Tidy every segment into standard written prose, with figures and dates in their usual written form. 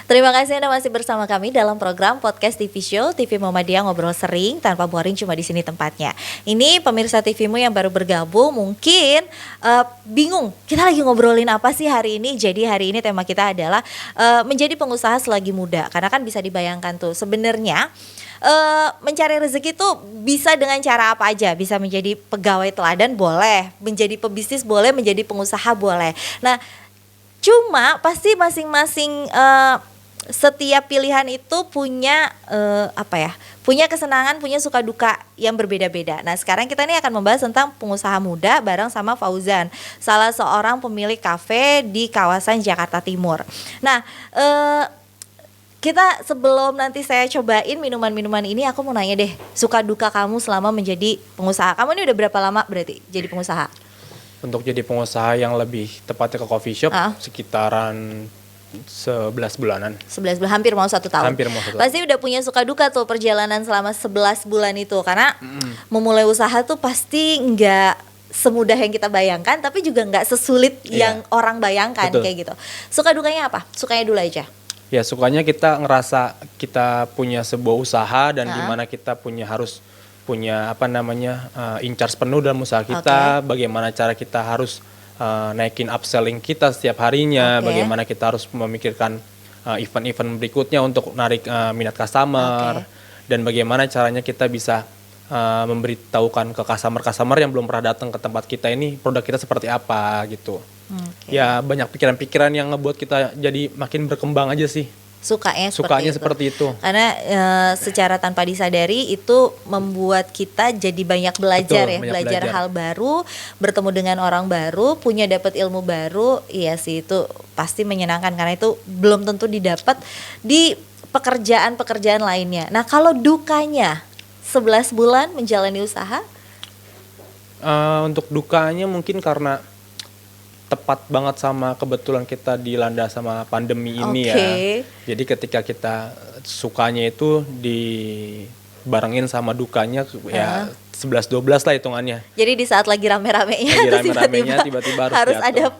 Terima kasih Anda masih bersama kami dalam program Podcast TV Show TV Muhammadiyah Ngobrol Sering Tanpa Boring, cuma di sini tempatnya. Ini pemirsa TVmu yang baru bergabung mungkin bingung, kita lagi ngobrolin apa sih hari ini. Jadi hari ini tema kita adalah menjadi pengusaha selagi muda. Karena kan bisa dibayangkan tuh sebenarnya mencari rezeki itu bisa dengan cara apa aja. Bisa menjadi pegawai teladan boleh, menjadi pebisnis boleh, menjadi pengusaha boleh. Nah, cuma pasti masing-masing setiap pilihan itu punya punya kesenangan, punya suka duka yang berbeda-beda. Nah, sekarang kita ini akan membahas tentang pengusaha muda bareng sama Fauzan, salah seorang pemilik kafe di kawasan Jakarta Timur. Nah, kita sebelum nanti saya cobain minuman-minuman ini, aku mau nanya deh, suka duka kamu selama menjadi pengusaha. Kamu ini udah berapa lama berarti jadi pengusaha? Untuk jadi pengusaha yang lebih tepatnya ke coffee shop sekitaran 11 bulanan. 11 bulan, hampir mau 1 tahun. Hampir mau 1 tahun. Pasti udah punya suka duka tuh perjalanan selama 11 bulan itu. Karena memulai usaha tuh pasti nggak semudah yang kita bayangkan, tapi juga nggak sesulit yang orang bayangkan. Betul. Kayak gitu. Suka dukanya apa? Sukanya dulu aja. Ya, sukanya kita ngerasa kita punya sebuah usaha dan dimana kita harus punya in charge penuh dalam usaha kita. Bagaimana cara kita harus naikin upselling kita setiap harinya, bagaimana kita harus memikirkan event-event berikutnya untuk narik minat customer, dan bagaimana caranya kita bisa memberitahukan ke customer yang belum pernah datang ke tempat kita ini produk kita seperti apa gitu. Ya, banyak pikiran-pikiran yang ngebuat kita jadi makin berkembang aja sih. Sukanya seperti itu. Karena secara tanpa disadari itu membuat kita jadi banyak belajar. Betul, belajar hal baru, bertemu dengan orang baru, dapat ilmu baru. Iya sih, itu pasti menyenangkan karena itu belum tentu didapat di pekerjaan-pekerjaan lainnya. Nah, kalau dukanya 11 bulan menjalani usaha? Untuk dukanya mungkin karena tepat banget sama kebetulan kita dilanda sama pandemi ini ya. Jadi ketika kita sukanya itu dibarengin sama dukanya ya 11-12 lah hitungannya. Jadi di saat lagi rame-ramenya tiba-tiba harus ada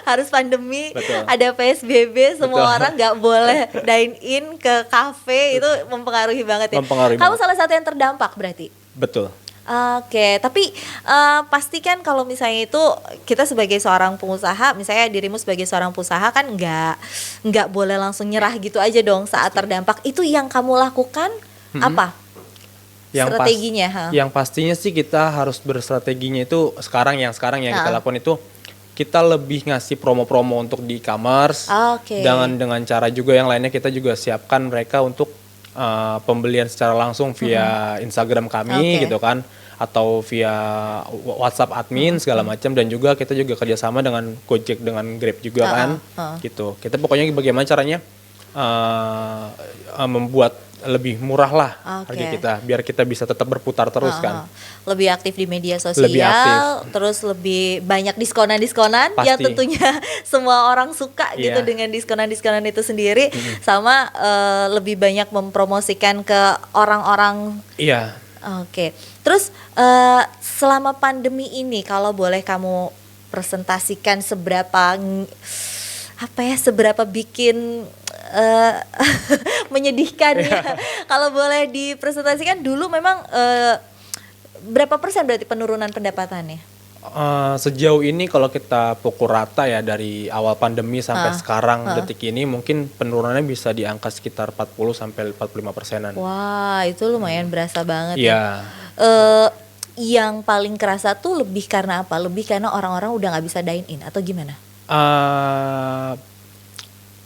harus pandemi, ada PSBB, semua orang nggak boleh dine in ke kafe, itu mempengaruhi banget ya. Kamu salah satu yang terdampak berarti? Betul. Oke, tapi pastikan kalau misalnya itu kita sebagai seorang pengusaha, misalnya dirimu sebagai seorang pengusaha kan nggak boleh langsung nyerah gitu aja dong saat terdampak. Itu yang kamu lakukan apa? Strateginya? Yang pastinya sih kita harus berstrateginya itu sekarang yang kita lakukan itu kita lebih ngasih promo-promo untuk di e-commerce, dengan cara juga yang lainnya kita juga siapkan mereka untuk pembelian secara langsung via Instagram kami gitu kan, atau via WhatsApp admin segala macam, dan juga kita juga kerjasama dengan Gojek, dengan Grab juga kan gitu. Kita pokoknya bagaimana caranya membuat lebih murah lah harga kita, biar kita bisa tetap berputar terus kan. Lebih aktif di media sosial, terus lebih banyak diskonan-diskonan yang tentunya semua orang suka gitu dengan diskonan-diskonan itu sendiri, sama lebih banyak mempromosikan ke orang-orang. Terus selama pandemi ini kalau boleh kamu presentasikan seberapa bikin menyedihkan ya. Kalau boleh dipresentasikan dulu, memang berapa persen berarti penurunan pendapatannya? Sejauh ini kalau kita pukul rata ya dari awal pandemi sampai sekarang detik ini, mungkin penurunannya bisa di angka sekitar 40-45%. Wah, itu lumayan berasa banget ya. Yang paling kerasa tuh lebih karena apa? Lebih karena orang-orang udah nggak bisa dine in atau gimana?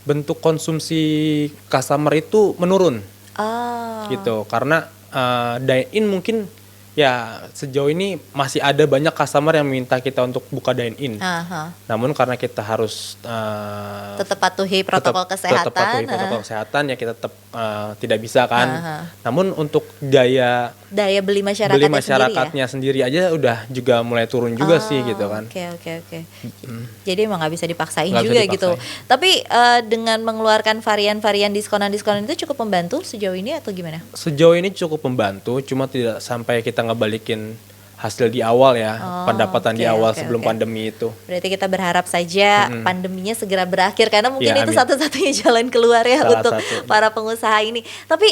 Bentuk konsumsi customer itu menurun gitu, karena dine in mungkin ya sejauh ini masih ada banyak customer yang minta kita untuk buka dine in. Namun karena kita harus tetap patuhi protokol kesehatan, ya kita tetap tidak bisa kan. Namun untuk daya beli masyarakatnya sendiri aja udah juga mulai turun juga sih gitu kan. Oke. Jadi emang nggak bisa dipaksain juga gitu. Tapi dengan mengeluarkan varian-varian diskonan-diskonan itu cukup membantu sejauh ini atau gimana? Sejauh ini cukup membantu, cuma tidak sampai kita ngebalikin hasil di awal ya, pendapatan di awal oke, sebelum oke. pandemi itu. Berarti kita berharap saja pandeminya segera berakhir karena mungkin Ya, itu amin. satu-satunya jalan keluar ya Salah untuk satu. para pengusaha ini. Tapi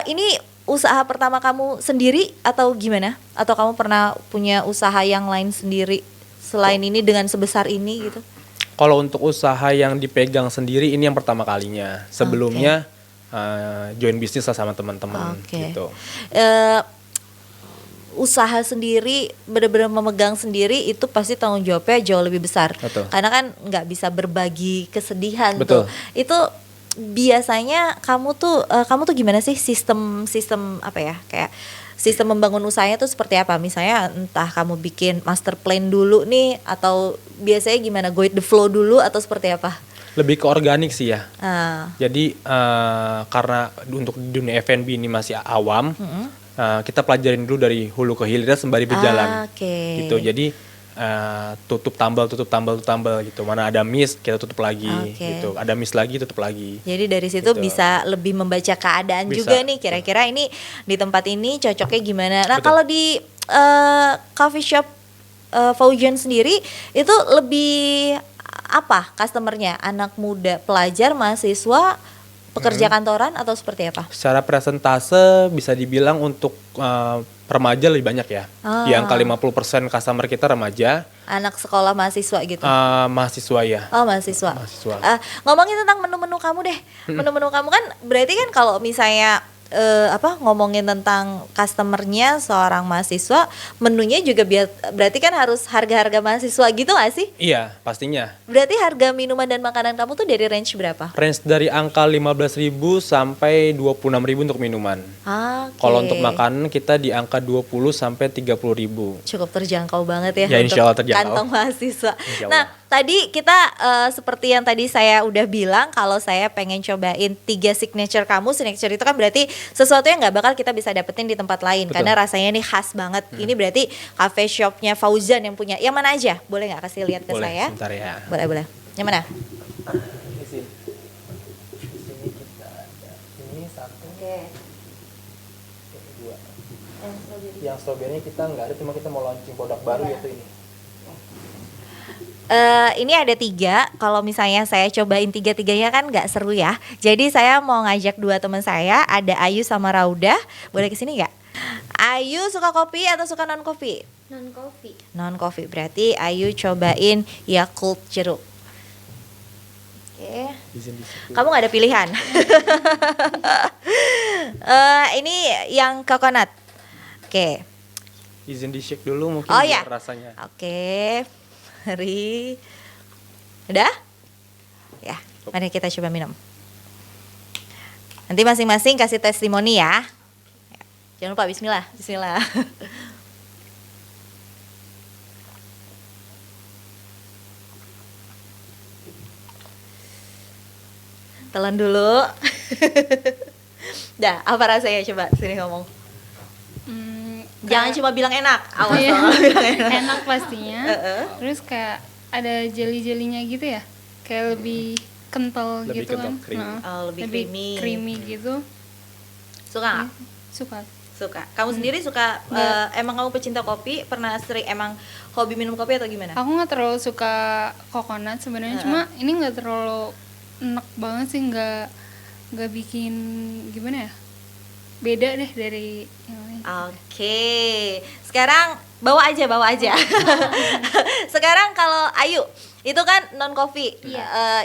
ini usaha pertama kamu sendiri atau gimana? Atau kamu pernah punya usaha yang lain sendiri selain ini dengan sebesar ini gitu? Kalau untuk usaha yang dipegang sendiri ini yang pertama kalinya. Sebelumnya join bisnis lah sama teman-teman Oke. gitu. Eh, usaha sendiri benar-benar memegang sendiri itu pasti tanggung jawabnya jauh lebih besar. Betul. Karena kan nggak bisa berbagi kesedihan Betul. tuh. Itu biasanya kamu tuh gimana sih sistem apa ya, kayak sistem membangun usahanya tuh seperti apa? Misalnya entah kamu bikin master plan dulu nih atau biasanya gimana, go with the flow dulu atau seperti apa? Lebih ke organik sih ya. Ah, Jadi karena untuk dunia F&B ini masih awam, kita pelajarin dulu dari hulu ke hilir sembari berjalan. oke. Gitu. Jadi tutup tambal gitu. Mana ada miss kita tutup lagi Oke. gitu. Ada miss lagi tutup lagi. Jadi dari situ Gitu. bisa lebih membaca keadaan Bisa. juga nih, kira-kira ini di tempat ini cocoknya gimana. Nah, Betul. kalau di coffee shop Fauzian sendiri itu lebih apa customernya? Anak muda, pelajar, mahasiswa, pekerja kantoran atau seperti apa? Secara presentase bisa dibilang untuk remaja lebih banyak ya. Di angka 50% customer kita remaja, Anak sekolah mahasiswa gitu. mahasiswa ya. Oh, mahasiswa. Mahasiswa. Ngomongin tentang menu-menu kamu deh. Menu-menu kamu kan berarti kan kalau misalnya ngomongin tentang customernya seorang mahasiswa, menunya juga berarti kan harus harga-harga mahasiswa gitu gak sih? Iya, pastinya. Berarti harga minuman dan makanan kamu tuh dari range berapa? Range dari angka 15.000 sampai 26.000 untuk minuman. Oke. Kalau untuk makanan kita di angka 20 sampai 30.000. Cukup terjangkau banget ya, Ya, untuk insya Allah terjangkau. kantong mahasiswa. Insya Allah. Nah, tadi kita seperti yang tadi saya udah bilang, kalau saya pengen cobain 3 signature kamu. Signature itu kan berarti sesuatu yang nggak bakal kita bisa dapetin di tempat lain. Betul. Karena rasanya ini khas banget. Ini berarti cafe shopnya Fauzan yang punya. Yang mana aja? Boleh nggak kasih lihat ke Boleh, saya? sebentar ya. Boleh. Yang mana? Di sini kita ada ini satu, dua. Yang stroberinya kita nggak ada, cuma kita mau launching produk baru yaitu ini. Ini ada 3. Kalau misalnya saya cobain 3-tiganya kan nggak seru ya. Jadi saya mau ngajak 2 teman saya, ada Ayu sama Rauda. Boleh kesini nggak? Ayu suka kopi atau suka non kopi? Non coffee. Non kopi, berarti Ayu cobain Yakult jeruk. Oke. Di sini. Kamu nggak ada pilihan. Ini yang coconut. Oke. Izin di shake dulu mungkin Oh, biar ya. rasanya. Oke. Mari. Udah? Ya, mari kita coba minum. Nanti masing-masing kasih testimoni ya. Jangan lupa bismillah. Bismillah. Telan dulu. Dah, apa rasanya coba sini ngomong. Jangan cuma bilang enak. Awas Iya. loh, bilang enak. Enak pastinya. Heeh. Terus kayak ada jeli-jelinya gitu ya. Kayak lebih kental Lebih gitu kental, kan. creamy. Nah, Oh, lebih creamy. creamy gitu. Suka nggak? Suka. Suka. Kamu sendiri suka? Emang kamu pecinta kopi? Pernah sering emang hobi minum kopi atau gimana? Aku nggak terlalu suka coconut sebenarnya, cuma ini nggak terlalu enak banget sih, nggak bikin gimana ya? Beda deh dari yang lain. Oke. Sekarang bawa aja. Sekarang kalau Ayu itu kan non kopi,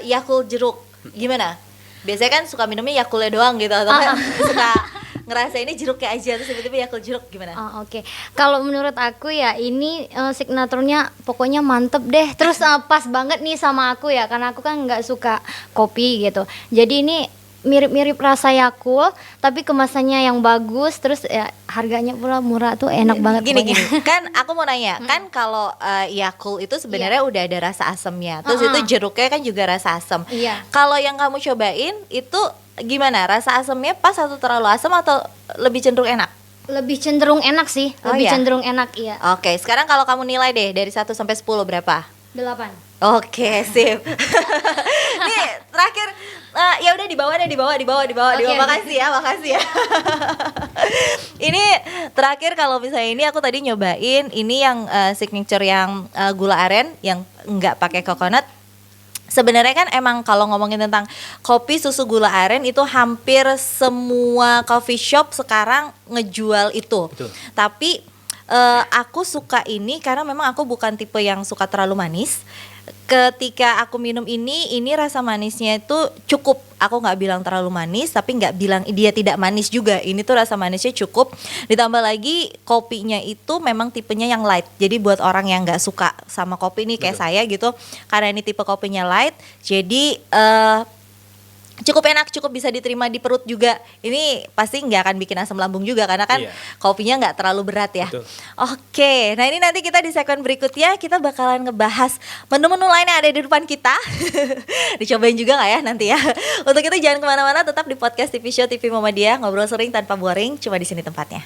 Yakult jeruk. Gimana? Biasanya kan suka minumnya Yakultnya doang gitu, atau kan suka ngerasa ini jeruknya aja terus tiba-tiba Yakult jeruk gimana? Oh, oke. Kalau menurut aku ya ini signaturnya pokoknya mantep deh. Terus pas banget nih sama aku ya, karena aku kan nggak suka kopi gitu. Jadi ini mirip-mirip rasa Yakult, tapi kemasannya yang bagus. Terus ya harganya pula murah tuh, enak banget. Gini pokoknya. kan aku mau nanya kan kalau Yakult itu sebenarnya udah ada rasa asemnya, terus itu jeruknya kan juga rasa asam. Iya. Kalau yang kamu cobain itu gimana, rasa asemnya pas atau terlalu asam atau lebih cenderung enak? Lebih cenderung enak sih, Oh, lebih iya? cenderung enak, iya. Oke, sekarang kalau kamu nilai deh dari 1 sampai 10 berapa? 8. Oke, sip. Nih, terakhir ya udah dibawa. Oke. Makasih ya. Ini terakhir kalau misalnya ini aku tadi nyobain ini yang signature yang gula aren yang nggak pakai coconut. Sebenarnya kan emang kalau ngomongin tentang kopi susu gula aren itu hampir semua coffee shop sekarang ngejual itu. Betul. Tapi aku suka ini karena memang aku bukan tipe yang suka terlalu manis. Ketika aku minum ini rasa manisnya itu cukup. Aku nggak bilang terlalu manis, tapi nggak bilang dia tidak manis juga. Ini tuh rasa manisnya cukup. Ditambah lagi kopinya itu memang tipenya yang light. Jadi buat orang yang nggak suka sama kopi nih kayak saya gitu, karena ini tipe kopinya light, jadi cukup enak, cukup bisa diterima di perut juga. Ini pasti nggak akan bikin asam lambung juga karena kan Iya. kopinya nggak terlalu berat ya. Betul. Oke, nah ini nanti kita di segmen berikutnya kita bakalan ngebahas menu-menu lain yang ada di depan kita. Dicobain juga nggak ya nanti ya. Untuk itu jangan kemana-mana, tetap di podcast TV Show TV Muhammadiyah, ngobrol sering tanpa boring, cuma di sini tempatnya.